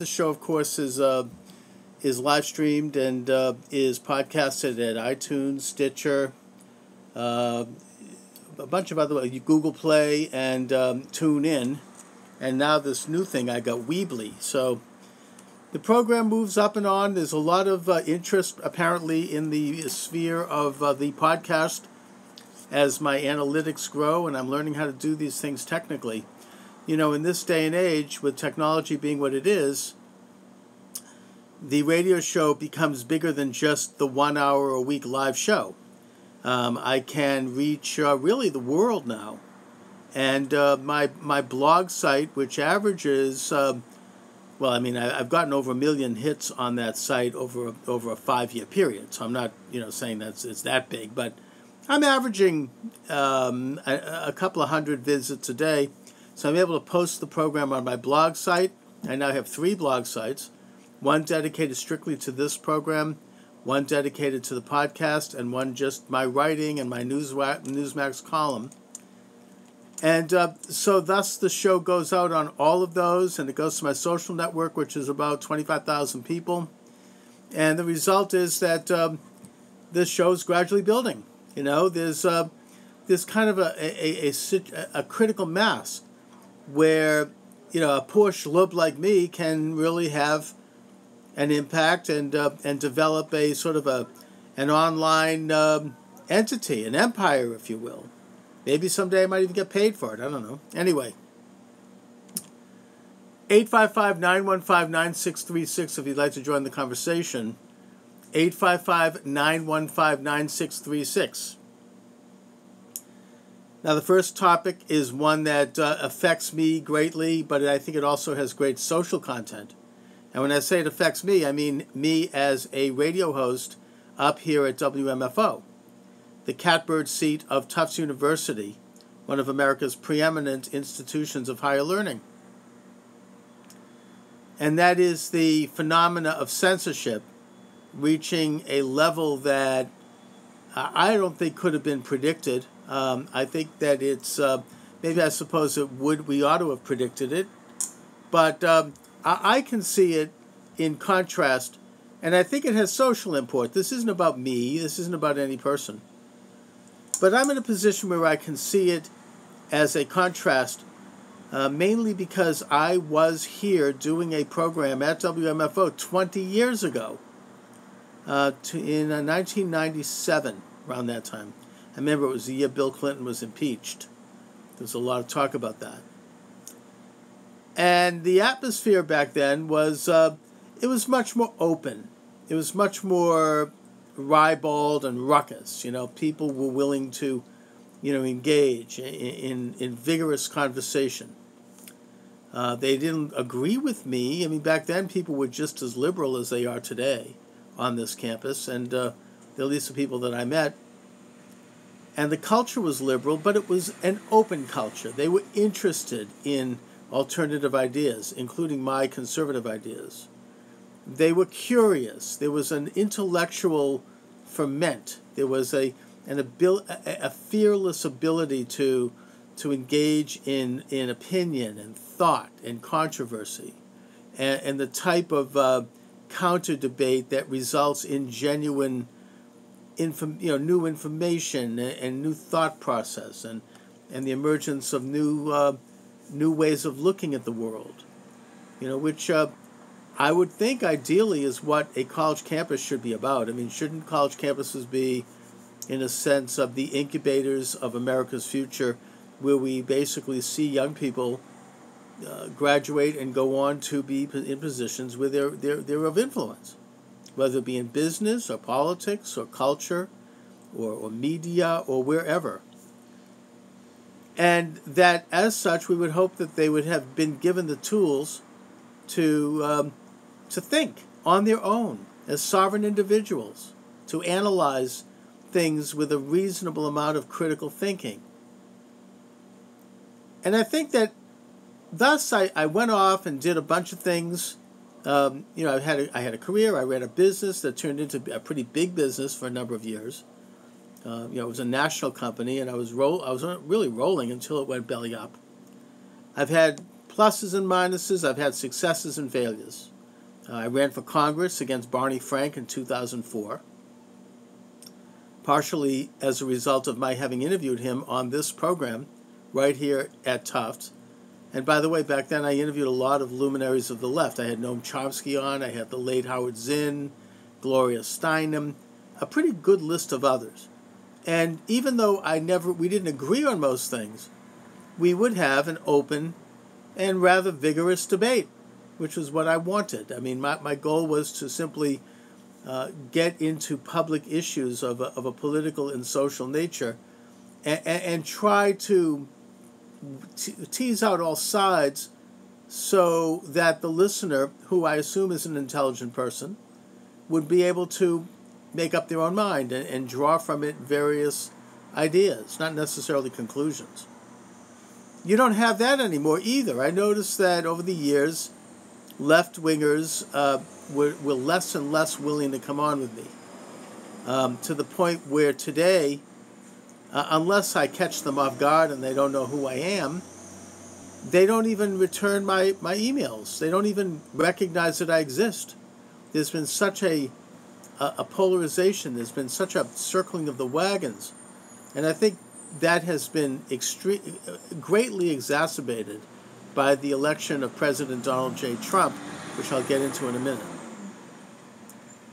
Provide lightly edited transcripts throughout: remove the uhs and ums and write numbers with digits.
The show, of course, is live streamed and is podcasted at iTunes, Stitcher, uh, a bunch of other Google Play and TuneIn, and now this new thing I got Weebly. So the program moves up and on. There's a lot of interest apparently in the sphere of the podcast as my analytics grow, and I'm learning how to do these things technically. You know, in this day and age, with technology being what it is, the radio show becomes bigger than just the 1 hour a week live show. I can reach really the world now. And my blog site, which averages, I've gotten over 1 million hits on that site over a 5-year period. So I'm not, saying that it's that big, but I'm averaging a couple of hundred visits a day. So I'm able to post the program on my blog site. I now have 3 blog sites. One dedicated strictly to this program, one dedicated to the podcast, and one just my writing and my Newsmax column. And so thus the show goes out on all of those, and it goes to my social network, which is about 25,000 people. And the result is that this show is gradually building. There's kind of a critical mass where, a poor schlub like me can really have an impact and develop a sort of an online entity, an empire, if you will. Maybe someday I might even get paid for it. I don't know. Anyway, 855-915-9636 if you'd like to join the conversation. 855-915-9636. Now, the first topic is one that affects me greatly, but I think it also has great social content. And when I say it affects me, I mean me as a radio host up here at WMFO, the catbird seat of Tufts University, one of America's preeminent institutions of higher learning. And that is the phenomena of censorship reaching a level that I don't think could have been predicted. I think that it's, maybe I suppose we ought to have predicted it, but I can see it in contrast, and I think it has social import. This isn't about me. This isn't about any person. But I'm in a position where I can see it as a contrast, mainly because I was here doing a program at WMFO 20 years ago, in 1997, around that time. I remember it was the year Bill Clinton was impeached. There was a lot of talk about that. And the atmosphere back then was, it was much more open. It was much more ribald and ruckus. People were willing to, engage in vigorous conversation. They didn't agree with me. I mean, back then people were just as liberal as they are today on this campus, and at least the people that I met. And the culture was liberal, but it was an open culture. They were interested in alternative ideas, including my conservative ideas. They were curious. There was an intellectual ferment. There was a fearless ability to engage in opinion and thought and controversy, and the type of counter debate that results in genuine new information and new thought process and the emergence of new ways of looking at the world, which I would think ideally is what a college campus should be about. I mean, shouldn't college campuses be, in a sense, of the incubators of America's future, where we basically see young people graduate and go on to be in positions where they're of influence, whether it be in business or politics or culture or media or wherever. And that, as such, we would hope that they would have been given the tools to think on their own as sovereign individuals, to analyze things with a reasonable amount of critical thinking. And I think that thus I went off and did a bunch of things. I had a career. I ran a business that turned into a pretty big business for a number of years. It was a national company, and I was really rolling until it went belly up. I've had pluses and minuses. I've had successes and failures. I ran for Congress against Barney Frank in 2004, partially as a result of my having interviewed him on this program right here at Tufts. And by the way, back then I interviewed a lot of luminaries of the left. I had Noam Chomsky on, I had the late Howard Zinn, Gloria Steinem, a pretty good list of others. And even though we didn't agree on most things, we would have an open and rather vigorous debate, which was what I wanted. I mean, my goal was to simply get into public issues of a political and social nature and try to tease out all sides so that the listener, who I assume is an intelligent person, would be able to make up their own mind and draw from it various ideas, not necessarily conclusions. You don't have that anymore either. I noticed that over the years, left-wingers were less and less willing to come on with me, to the point where today, unless I catch them off guard and they don't know who I am, they don't even return my emails. They don't even recognize that I exist. There's been such a polarization. There's been such a circling of the wagons. And I think that has been greatly exacerbated by the election of President Donald J. Trump, which I'll get into in a minute.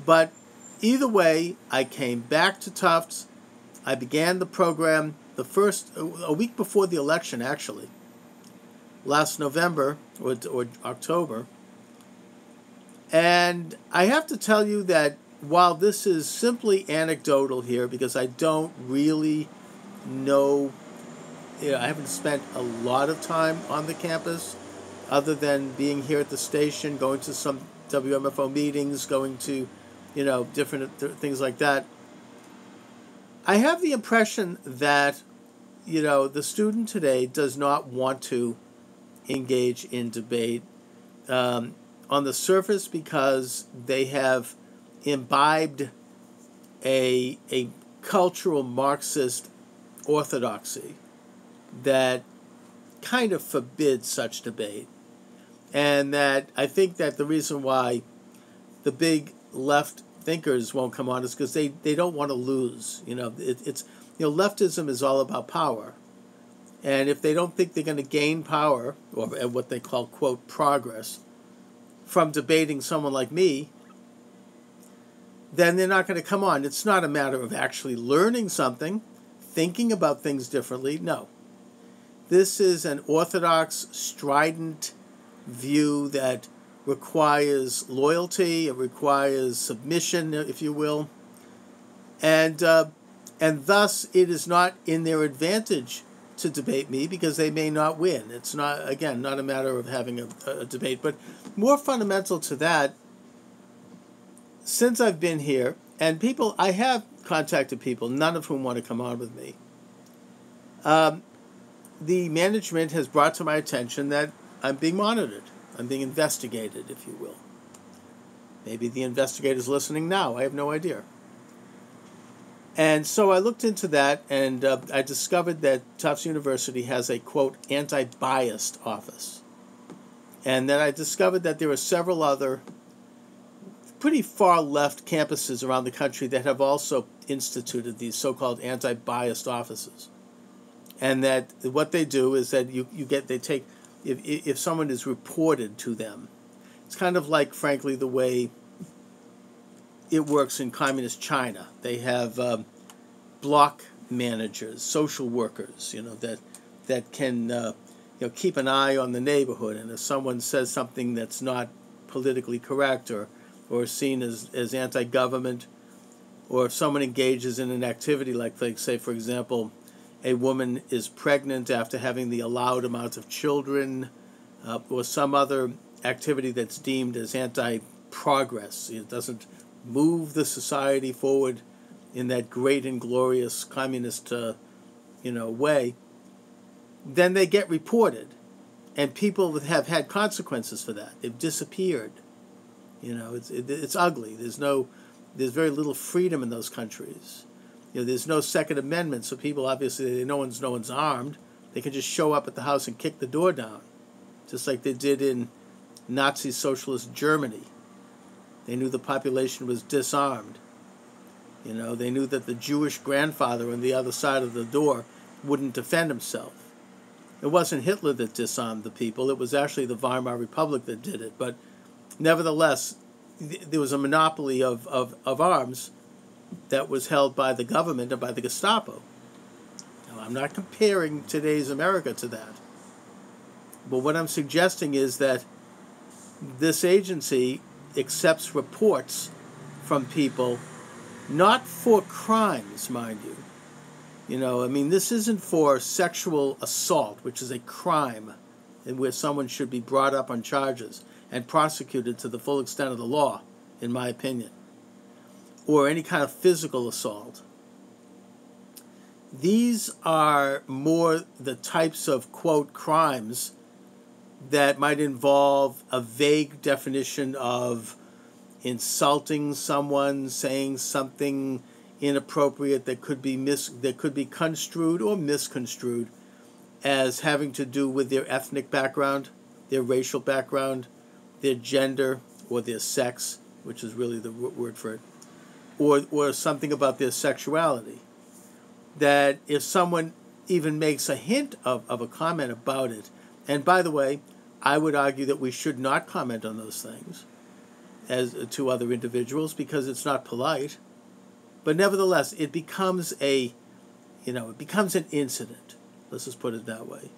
But either way, I came back to Tufts. I began the program a week before the election, actually, last November or October. And I have to tell you that while this is simply anecdotal here, because I don't really know, I haven't spent a lot of time on the campus other than being here at the station, going to some WMFO meetings, going to, different things like that. I have the impression that, the student today does not want to engage in debate on the surface because they have imbibed a cultural Marxist orthodoxy that kind of forbids such debate. And that I think that the reason why the big left thinkers won't come on is because they don't want to lose. Leftism is all about power. And if they don't think they're going to gain power, or what they call, quote, progress, from debating someone like me, then they're not going to come on. It's not a matter of actually learning something, thinking about things differently. No. This is an orthodox, strident view that requires loyalty, it requires submission, if you will, and thus it is not in their advantage to debate me because they may not win. It's not, again, not a matter of having a debate, but more fundamental to that, since I've been here, and I have contacted people, none of whom want to come on with me, the management has brought to my attention that I'm being monitored. I'm being investigated, if you will. Maybe the investigator's listening now. I have no idea. And so I looked into that, and I discovered that Tufts University has a, quote, anti-biased office. And then I discovered that there are several other pretty far-left campuses around the country that have also instituted these so-called anti-biased offices. And that what they do is that they take, if someone is reported to them, it's kind of like, frankly, the way it works in communist China. They have block managers, social workers, that can keep an eye on the neighborhood. And if someone says something that's not politically correct or seen as anti-government, or if someone engages in an activity like say, for example, a woman is pregnant after having the allowed amount of children, or some other activity that's deemed as anti-progress. It doesn't move the society forward in that great and glorious communist, way. Then they get reported, and people have had consequences for that. They've disappeared. It's ugly. There's very little freedom in those countries. There's no Second Amendment, so people obviously no one's armed. They can just show up at the house and kick the door down. just like they did in Nazi socialist Germany. They knew the population was disarmed. They knew that the Jewish grandfather on the other side of the door wouldn't defend himself. It wasn't Hitler that disarmed the people. It was actually the Weimar Republic that did it. But nevertheless, there was a monopoly of arms that was held by the government and by the Gestapo. Now, I'm not comparing today's America to that. But what I'm suggesting is that this agency accepts reports from people, not for crimes, mind you. This isn't for sexual assault, which is a crime, and where someone should be brought up on charges and prosecuted to the full extent of the law, in my opinion, or any kind of physical assault. These are more the types of, quote, crimes that might involve a vague definition of insulting someone, saying something inappropriate that could be construed or misconstrued as having to do with their ethnic background, their racial background, their gender, or their sex, which is really the word for it, or something about their sexuality. That if someone even makes a hint of a comment about it, and by the way, I would argue that we should not comment on those things as to other individuals because it's not polite. But nevertheless, it becomes an incident. Let's just put it that way.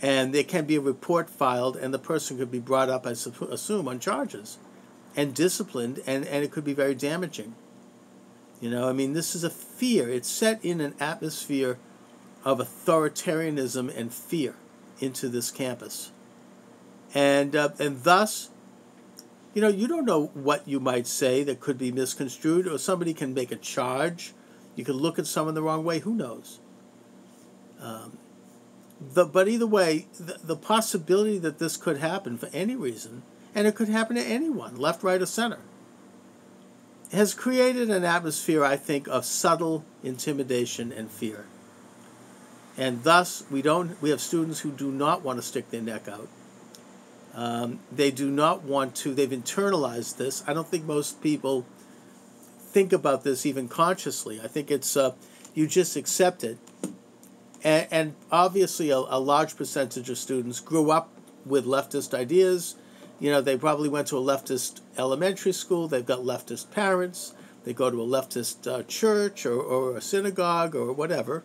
And there can be a report filed, and the person could be brought up, I assume, on charges and disciplined, and it could be very damaging. This is a fear. It's set in an atmosphere of authoritarianism and fear into this campus. And thus, you don't know what you might say that could be misconstrued, or somebody can make a charge. You can look at someone the wrong way. Who knows? But either way, the possibility that this could happen for any reason, and it could happen to anyone, left, right, or center, has created an atmosphere, I think, of subtle intimidation and fear. And thus, we have students who do not want to stick their neck out. They do not want to. They've internalized this. I don't think most people think about this even consciously. I think it's you just accept it. And obviously a large percentage of students grew up with leftist ideas. They probably went to a leftist elementary school. They've got leftist parents. They go to a leftist church or a synagogue or whatever.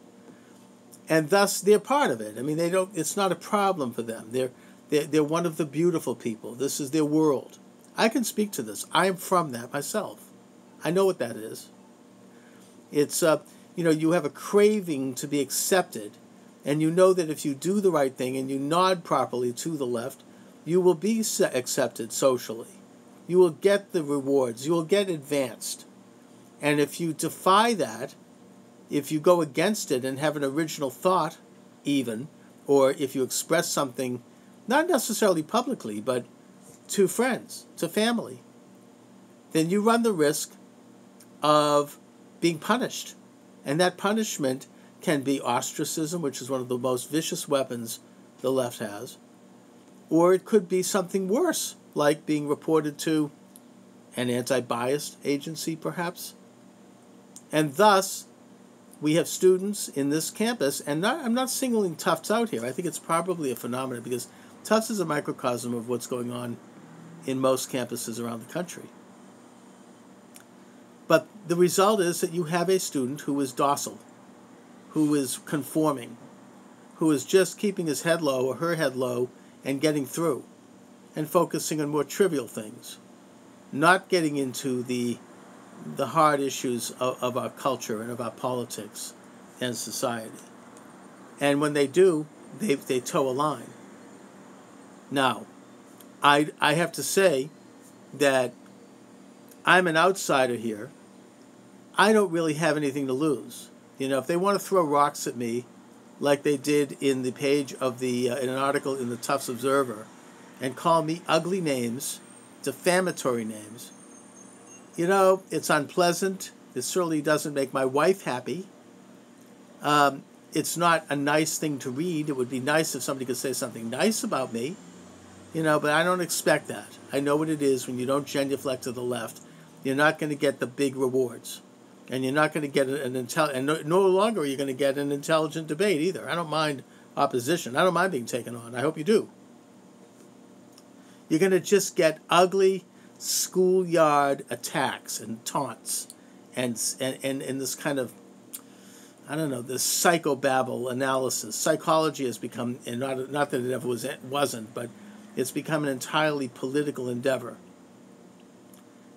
And thus they're part of it. It's not a problem for them. They're one of the beautiful people. This is their world. I can speak to this. I am from that myself. I know what that is. It's, you have a craving to be accepted, and you know that if you do the right thing and you nod properly to the left, you will be accepted socially. You will get the rewards. You will get advanced. And if you defy that, if you go against it and have an original thought, even, or if you express something, not necessarily publicly, but to friends, to family, then you run the risk of being punished. And that punishment can be ostracism, which is one of the most vicious weapons the left has, or it could be something worse, like being reported to an anti-bias agency, perhaps. And thus, we have students in this campus, and I'm not singling Tufts out here. I think it's probably a phenomenon because Tufts is a microcosm of what's going on in most campuses around the country. But the result is that you have a student who is docile, who is conforming, who is just keeping his head low or her head low and getting through and focusing on more trivial things, not getting into the hard issues of our culture and of our politics and society. And when they do, they toe a line. Now, I have to say that I'm an outsider here. I don't really have anything to lose. If they want to throw rocks at me, like they did in the page of in an article in the Tufts Observer, and call me ugly names, defamatory names, it's unpleasant. It certainly doesn't make my wife happy. It's not a nice thing to read. It would be nice if somebody could say something nice about me. But I don't expect that. I know what it is when you don't genuflect to the left. You're not going to get the big rewards. And you're not going to get no longer are you going to get an intelligent debate either. I don't mind opposition. I don't mind being taken on. I hope you do. You're going to just get ugly schoolyard attacks and taunts and this kind of, I don't know, this psychobabble analysis. Psychology has become, and not that it ever wasn't, but it's become an entirely political endeavor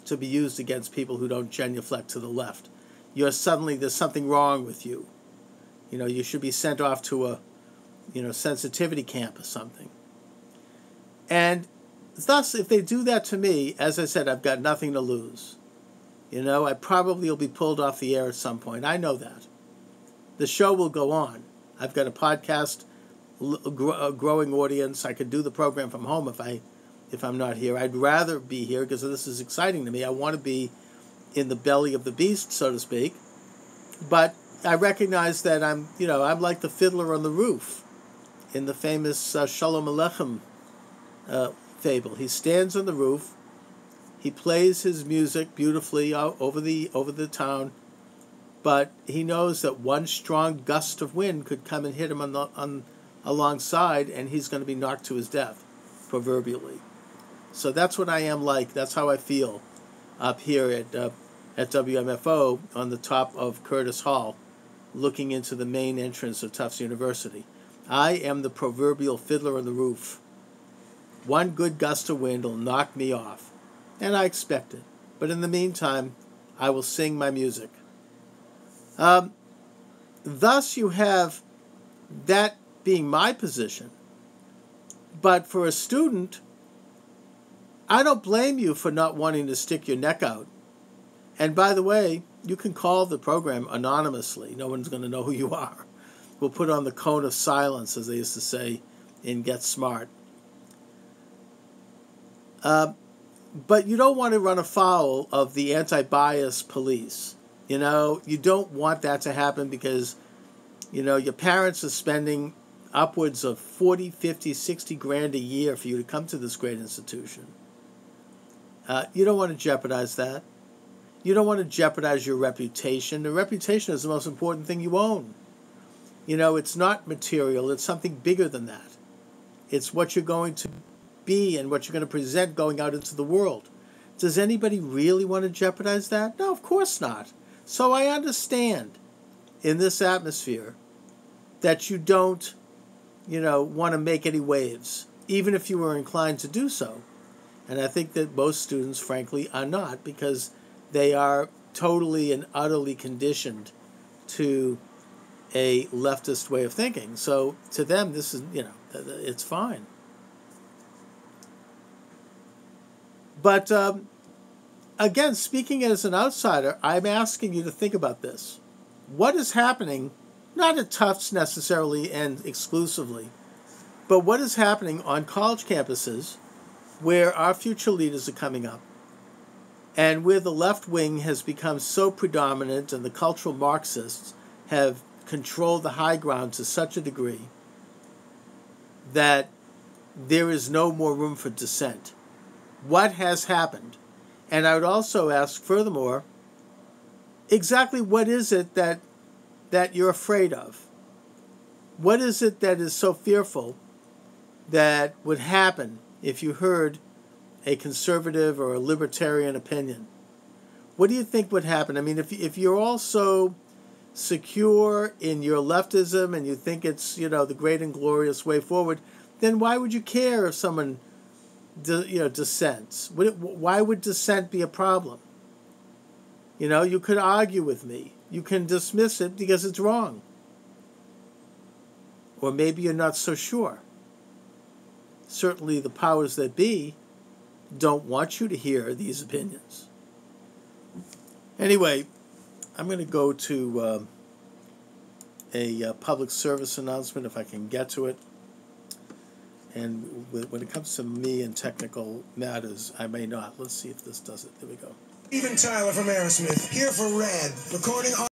to be used against people who don't genuflect to the left. There's something wrong with you. You should be sent off to a, sensitivity camp or something. And thus, if they do that to me, as I said, I've got nothing to lose. I probably will be pulled off the air at some point. I know that. The show will go on. I've got a podcast, a growing audience. I could do the program from home if I'm not here. I'd rather be here because this is exciting to me. I want to be in the belly of the beast, so to speak. But I recognize that I'm like the fiddler on the roof in the famous Shalom Aleichem fable. He stands on the roof. He plays his music beautifully over the town, but he knows that one strong gust of wind could come and hit him on alongside, and he's going to be knocked to his death, proverbially. So that's what I am like. That's how I feel up here at WMFO on the top of Curtis Hall, looking into the main entrance of Tufts University. I am the proverbial fiddler on the roof. One good gust of wind will knock me off, and I expect it. But in the meantime, I will sing my music. Thus you have that being my position. But for a student, I don't blame you for not wanting to stick your neck out. And by the way, you can call the program anonymously. No one's going to know who you are. We'll put on the cone of silence, as they used to say in Get Smart. But you don't want to run afoul of the anti-bias police. You don't want that to happen because, your parents are spending upwards of 40, 50, 60 grand a year for you to come to this great institution. You don't want to jeopardize that. You don't want to jeopardize your reputation. The reputation is the most important thing you own. It's not material. It's something bigger than that. It's what you're going to be and what you're going to present going out into the world. Does anybody really want to jeopardize that? No, of course not. So I understand in this atmosphere that you don't, want to make any waves, even if you were inclined to do so. And I think that most students, frankly, are not, because they are totally and utterly conditioned to a leftist way of thinking. So to them, this is, it's fine. But again, speaking as an outsider, I'm asking you to think about this. What is happening, not at Tufts necessarily and exclusively, but what is happening on college campuses where our future leaders are coming up, and where the left wing has become so predominant and the cultural Marxists have controlled the high ground to such a degree that there is no more room for dissent. What has happened? And I would also ask, furthermore, exactly what is it that you're afraid of? What is it that is so fearful that would happen if you heard a conservative or a libertarian opinion? What do you think would happen? I mean, if you're all so secure in your leftism and you think it's, the great and glorious way forward, then why would you care if someone dissents? Why would dissent be a problem? You could argue with me. You can dismiss it because it's wrong. Or maybe you're not so sure. Certainly the powers that be don't want you to hear these opinions. Anyway, I'm going to go to a public service announcement if I can get to it. And when it comes to me and technical matters, I may not. Let's see if this does it. There we go. Steven Tyler from Aerosmith, here for Red, recording